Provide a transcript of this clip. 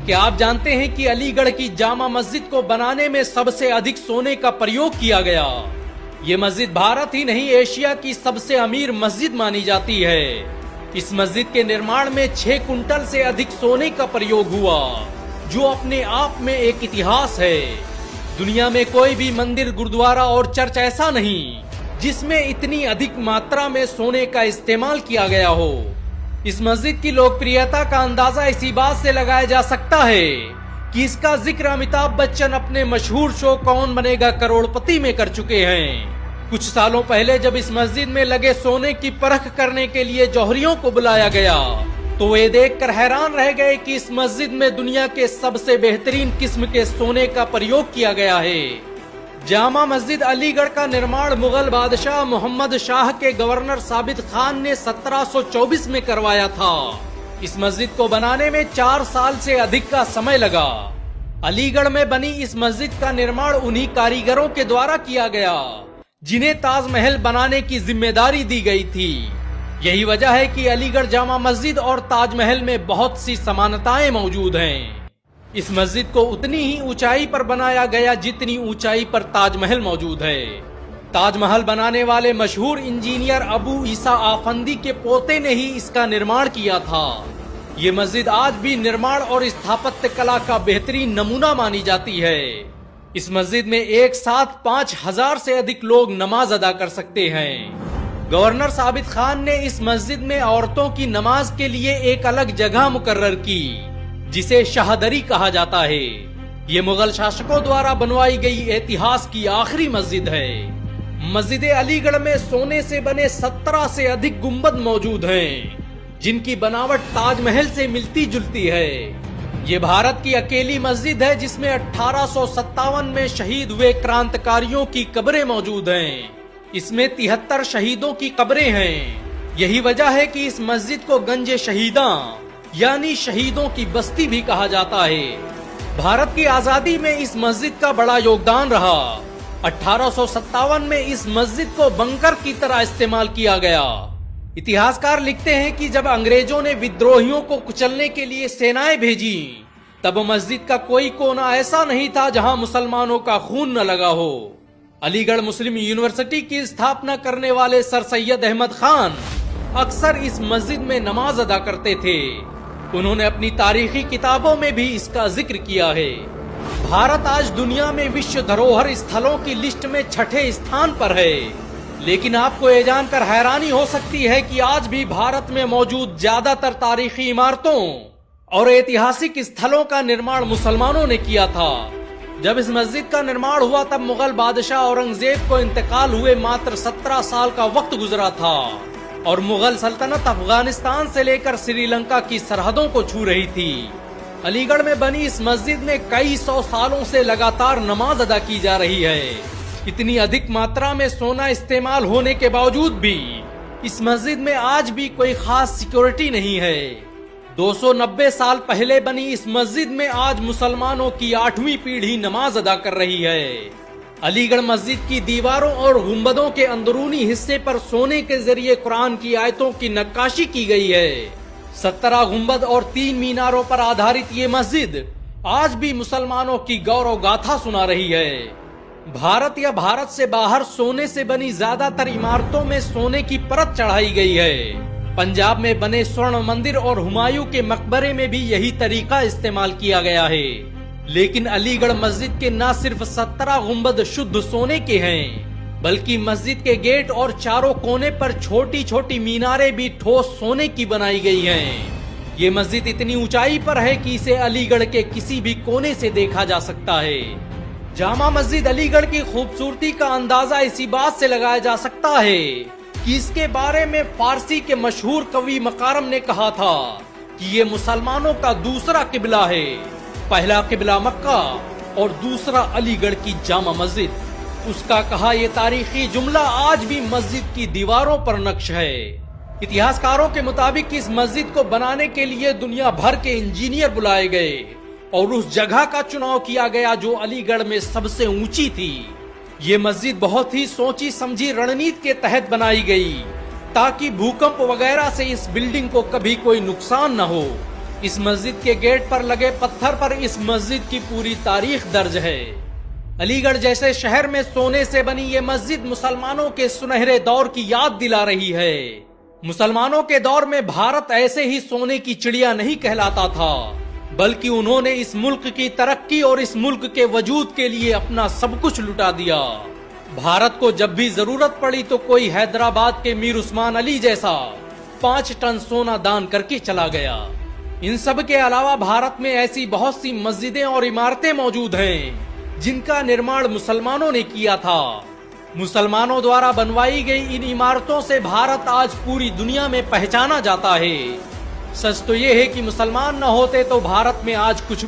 क्या आप जानते हैं कि अलीगढ़ की जामा मस्जिद को बनाने में सबसे अधिक सोने का प्रयोग किया गया। ये मस्जिद भारत ही नहीं एशिया की सबसे अमीर मस्जिद मानी जाती है। इस मस्जिद के निर्माण में 6 कुंटल से अधिक सोने का प्रयोग हुआ, जो अपने आप में एक इतिहास है। दुनिया में कोई भी मंदिर, गुरुद्वारा और चर्च ऐसा नहीं जिसमें इतनी अधिक मात्रा में सोने का इस्तेमाल किया गया हो। इस मस्जिद की लोकप्रियता का अंदाजा इसी बात से लगाया जा सकता है कि इसका जिक्र अमिताभ बच्चन अपने मशहूर शो कौन बनेगा करोड़पति में कर चुके हैं। कुछ सालों पहले जब इस मस्जिद में लगे सोने की परख करने के लिए जौहरियों को बुलाया गया तो वे देखकर हैरान रह गए कि इस मस्जिद में दुनिया के सबसे बेहतरीन किस्म के सोने का प्रयोग किया गया है। जामा मस्जिद अलीगढ़ का निर्माण मुगल बादशाह मोहम्मद शाह के गवर्नर साबित खान ने 1724 में करवाया था। इस मस्जिद को बनाने में 4 साल से अधिक का समय लगा। अलीगढ़ में बनी इस मस्जिद का निर्माण उन्हीं कारीगरों के द्वारा किया गया जिन्हें ताजमहल बनाने की जिम्मेदारी दी गई थी। यही वजह है कि अलीगढ़ जामा मस्जिद और ताजमहल में बहुत सी समानताएं मौजूद हैं। इस मस्जिद को उतनी ही ऊंचाई पर बनाया गया जितनी ऊंचाई पर ताजमहल मौजूद है। ताजमहल बनाने वाले मशहूर इंजीनियर अबू ईसा आफंदी के पोते ने ही इसका निर्माण किया था। ये मस्जिद आज भी निर्माण और स्थापत्य कला का बेहतरीन नमूना मानी जाती है। इस मस्जिद में एक साथ 5000 से अधिक लोग नमाज अदा कर सकते हैं। गवर्नर साबित खान ने इस मस्जिद में औरतों की नमाज के लिए एक अलग जगह मुकर्रर की जिसे शाहदरी कहा जाता है। ये मुगल शासकों द्वारा बनवाई गई इतिहास की आखिरी मस्जिद है। मस्जिद अलीगढ़ में सोने से बने 17 से अधिक गुंबद मौजूद हैं, जिनकी बनावट ताजमहल से मिलती जुलती है। ये भारत की अकेली मस्जिद है जिसमें 1857 में शहीद हुए क्रांतिकारियों की कब्रें मौजूद हैं। इसमें 73 शहीदों की कब्रें हैं। यही वजह है कि इस मस्जिद को गंज शहीदा यानी शहीदों की बस्ती भी कहा जाता है। भारत की आजादी में इस मस्जिद का बड़ा योगदान रहा। 1857 में इस मस्जिद को बंकर की तरह इस्तेमाल किया गया। इतिहासकार लिखते हैं कि जब अंग्रेजों ने विद्रोहियों को कुचलने के लिए सेनाएं भेजी, तब मस्जिद का कोई कोना ऐसा नहीं था जहां मुसलमानों का खून न लगा हो। अलीगढ़ मुस्लिम यूनिवर्सिटी की स्थापना करने वाले सर सैयद अहमद खान अक्सर इस मस्जिद में नमाज अदा करते थे। उन्होंने अपनी तारीखी किताबों में भी इसका जिक्र किया है। भारत आज दुनिया में विश्व धरोहर स्थलों की लिस्ट में 6ठे स्थान पर है। लेकिन आपको ये जानकर हैरानी हो सकती है कि आज भी भारत में मौजूद ज्यादातर तारीखी इमारतों और ऐतिहासिक स्थलों का निर्माण मुसलमानों ने किया था। जब इस मस्जिद का निर्माण हुआ तब मुगल बादशाह औरंगजेब को इंतकाल हुए मात्र 17 साल का वक्त गुजरा था और मुगल सल्तनत अफगानिस्तान से लेकर श्रीलंका की सरहदों को छू रही थी। अलीगढ़ में बनी इस मस्जिद में कई 100 सालों से लगातार नमाज अदा की जा रही है। इतनी अधिक मात्रा में सोना इस्तेमाल होने के बावजूद भी इस मस्जिद में आज भी कोई खास सिक्योरिटी नहीं है। 290 साल पहले बनी इस मस्जिद में आज मुसलमानों की 8वीं पीढ़ी नमाज अदा कर रही है। अलीगढ़ मस्जिद की दीवारों और गुंबदों के अंदरूनी हिस्से पर सोने के जरिए कुरान की आयतों की नक्काशी की गई है। 17 गुंबद और 3 मीनारों पर आधारित ये मस्जिद आज भी मुसलमानों की गौरव गाथा सुना रही है। भारत या भारत से बाहर सोने से बनी ज्यादातर इमारतों में सोने की परत चढ़ाई गई है। पंजाब में बने स्वर्ण मंदिर और हुमायूं के मकबरे में भी यही तरीका इस्तेमाल किया गया है। लेकिन अलीगढ़ मस्जिद के न सिर्फ 17 गुंबद शुद्ध सोने के हैं, बल्कि मस्जिद के गेट और चारों कोने पर छोटी छोटी मीनारें भी ठोस सोने की बनाई गई हैं। ये मस्जिद इतनी ऊंचाई पर है कि इसे अलीगढ़ के किसी भी कोने से देखा जा सकता है। जामा मस्जिद अलीगढ़ की खूबसूरती का अंदाजा इसी बात से लगाया जा सकता है कि इसके बारे में फारसी के मशहूर कवि मकारम ने कहा था कि ये मुसलमानों का दूसरा किबला है। पहला किबला मक्का और दूसरा अलीगढ़ की जामा मस्जिद। उसका कहा यह तारीखी जुमला आज भी मस्जिद की दीवारों पर नक्श है। इतिहासकारों के मुताबिक इस मस्जिद को बनाने के लिए दुनिया भर के इंजीनियर बुलाए गए और उस जगह का चुनाव किया गया जो अलीगढ़ में सबसे ऊंची थी। ये मस्जिद बहुत ही सोची समझी रणनीति के तहत बनाई गई ताकि भूकंप वगैरह से इस बिल्डिंग को कभी कोई नुकसान न हो। इस मस्जिद के गेट पर लगे पत्थर पर इस मस्जिद की पूरी तारीख दर्ज है। अलीगढ़ जैसे शहर में सोने से बनी ये मस्जिद मुसलमानों के सुनहरे दौर की याद दिला रही है। मुसलमानों के दौर में भारत ऐसे ही सोने की चिड़िया नहीं कहलाता था, बल्कि उन्होंने इस मुल्क की तरक्की और इस मुल्क के वजूद के लिए अपना सब कुछ लुटा दिया। भारत को जब भी जरूरत पड़ी तो कोई हैदराबाद के मीर उस्मान अली जैसा 5 टन सोना दान करके चला गया। इन सब के अलावा भारत में ऐसी बहुत सी मस्जिदें और इमारतें मौजूद हैं जिनका निर्माण मुसलमानों ने किया था। मुसलमानों द्वारा बनवाई गई इन इमारतों से भारत आज पूरी दुनिया में पहचाना जाता है। सच तो ये है कि मुसलमान न होते तो भारत में आज कुछ